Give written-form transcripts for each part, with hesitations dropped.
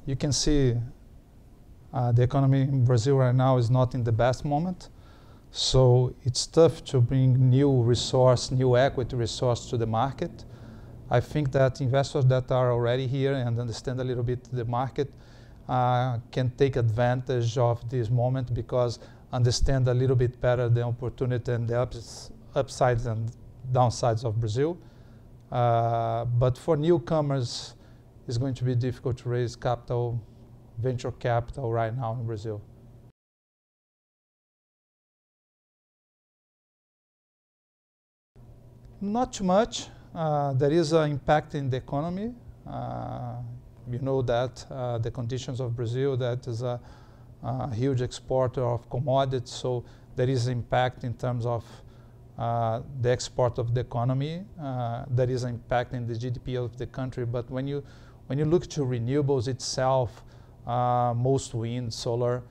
You can see the economy in Brazil right now is not in the best moment. So it's tough to bring new resource, new equity resource to the market. I think that investors that are already here and understand a little bit the market can take advantage of this moment because understand a little bit better the opportunity and the upsides and downsides of Brazil. But for newcomers, it's going to be difficult to raise capital, venture capital right now in Brazil. Not too much. There is an impact in the economy. You know that the conditions of Brazil, that is a huge exporter of commodities, so there is impact in terms of the export of the economy. There is an impact in the GDP of the country, but when you look to renewables itself, most wind, solar,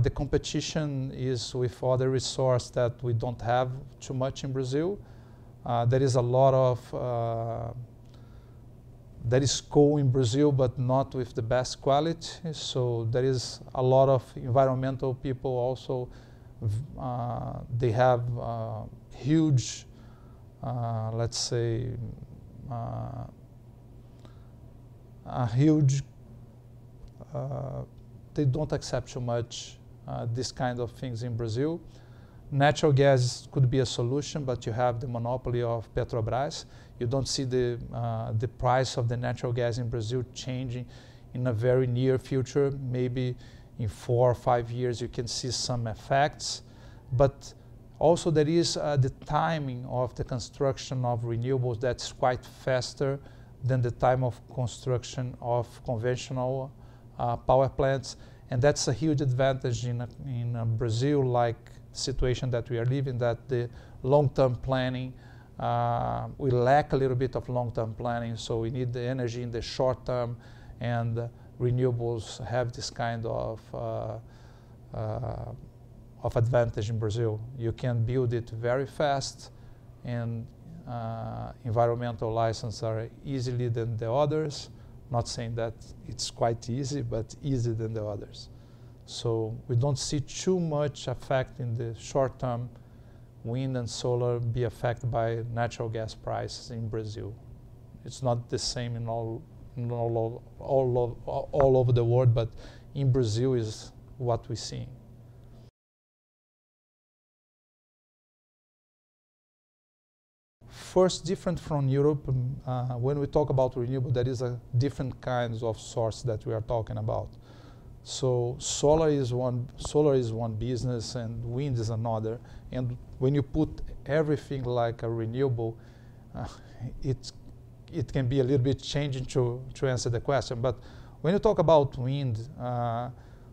the competition is with other resources that we don't have too much in Brazil. There is a lot of there is coal in Brazil, but not with the best quality. So there is a lot of environmental people also. They have huge, let's say, a huge. They don't accept too much this kind of things in Brazil. Natural gas could be a solution, but you have the monopoly of Petrobras. You don't see the price of the natural gas in Brazil changing in a very near future. Maybe in 4 or 5 years you can see some effects. But also there is the timing of the construction of renewables that's quite faster than the time of construction of conventional power plants. And that's a huge advantage in Brazil, like situation that we are living, that the long-term planning, we lack a little bit of long-term planning, so we need the energy in the short term, and renewables have this kind of advantage in Brazil. You can build it very fast, and environmental licenses are easily than the others. Not saying that it's quite easy, but easier than the others. So we don't see too much effect in the short term, wind and solar be affected by natural gas prices in Brazil. It's not the same in all over the world, but in Brazil is what we're seeing. First, different from Europe, when we talk about renewable, there is a different kinds of source that we are talking about. So solar is one business and wind is another. And when you put everything like a renewable, it can be a little bit changing to answer the question. But when you talk about wind,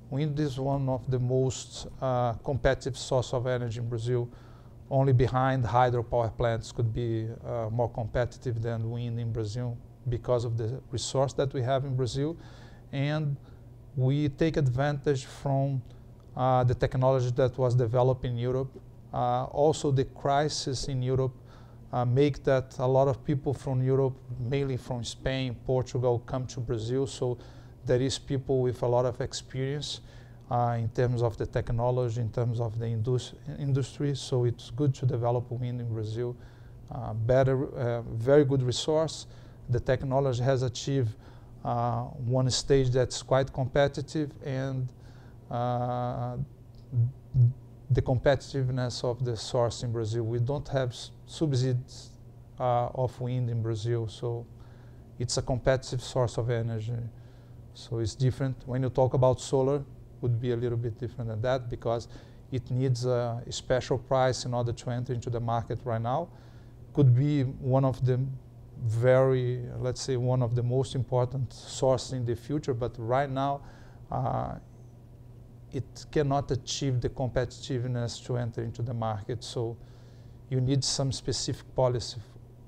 wind is one of the most competitive source of energy in Brazil. Only behind hydropower plants could be more competitive than wind in Brazil because of the resource that we have in Brazil. And we take advantage from the technology that was developed in Europe. Also, the crisis in Europe make that a lot of people from Europe, mainly from Spain, Portugal, come to Brazil. So there is people with a lot of experience in terms of the technology, in terms of the industry. So it's good to develop wind in Brazil. Very good resource. The technology has achieved one stage that's quite competitive, and the competitiveness of the source in Brazil. We don't have subsidies of wind in Brazil, so it's a competitive source of energy. So it's different. When you talk about solar, would be a little bit different than that because it needs a special price in order to enter into the market right now. Could be one of the let's say, one of the most important sources in the future, but right now it cannot achieve the competitiveness to enter into the market. So you need some specific policy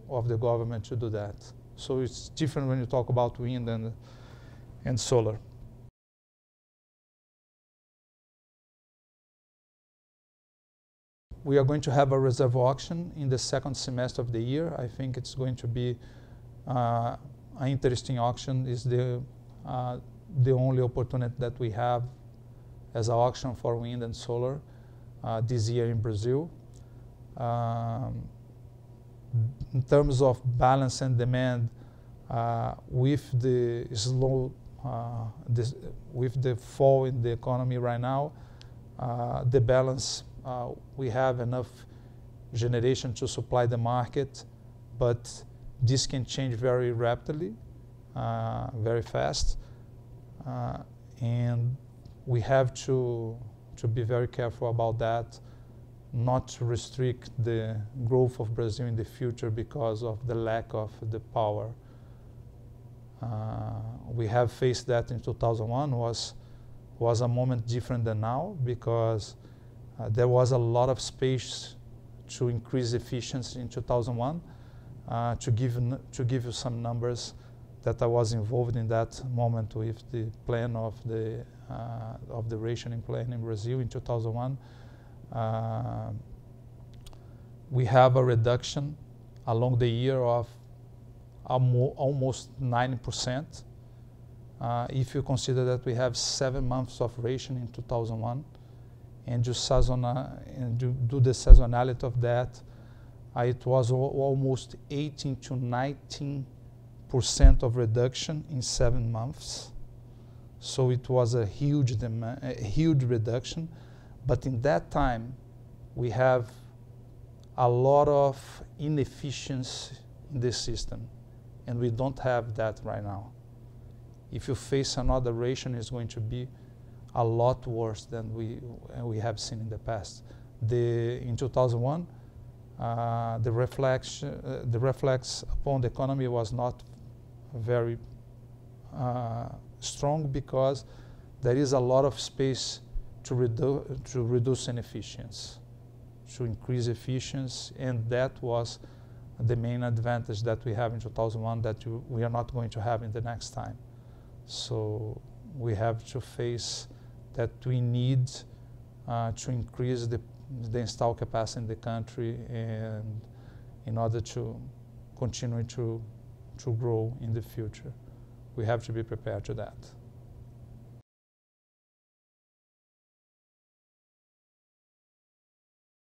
of the government to do that. So it's different when you talk about wind and solar. We are going to have a reserve auction in the second semester of the year. I think it's going to be an interesting auction. Is the the only opportunity that we have as an auction for wind and solar this year in Brazil. In terms of balance and demand, with the with the fall in the economy right now, the balance, we have enough generation to supply the market, but this can change very rapidly, very fast, and we have to be very careful about that, not to restrict the growth of Brazil in the future because of the lack of the power. We have faced that in 2001, was a moment different than now, because there was a lot of space to increase efficiency in 2001. To give you some numbers, that I was involved in that moment with the plan of the rationing plan in Brazil in 2001. We have a reduction along the year of almost 90%. If you consider that we have 7 months of ration in 2001, and do the seasonality of that, it was almost 18 to 19% of reduction in 7 months. So it was a huge reduction. But in that time, we have a lot of inefficiency in the system, and we don't have that right now. If you face another ration, it's going to be a lot worse than we have seen in the past. In 2001, the reflex upon the economy was not very strong, because there is a lot of space to reduce inefficiency, to increase efficiency, and that was the main advantage that we have in 2001 that we are not going to have in the next time. So we have to face that we need to increase the installed capacity in the country, and in order to continue to grow in the future, we have to be prepared to that.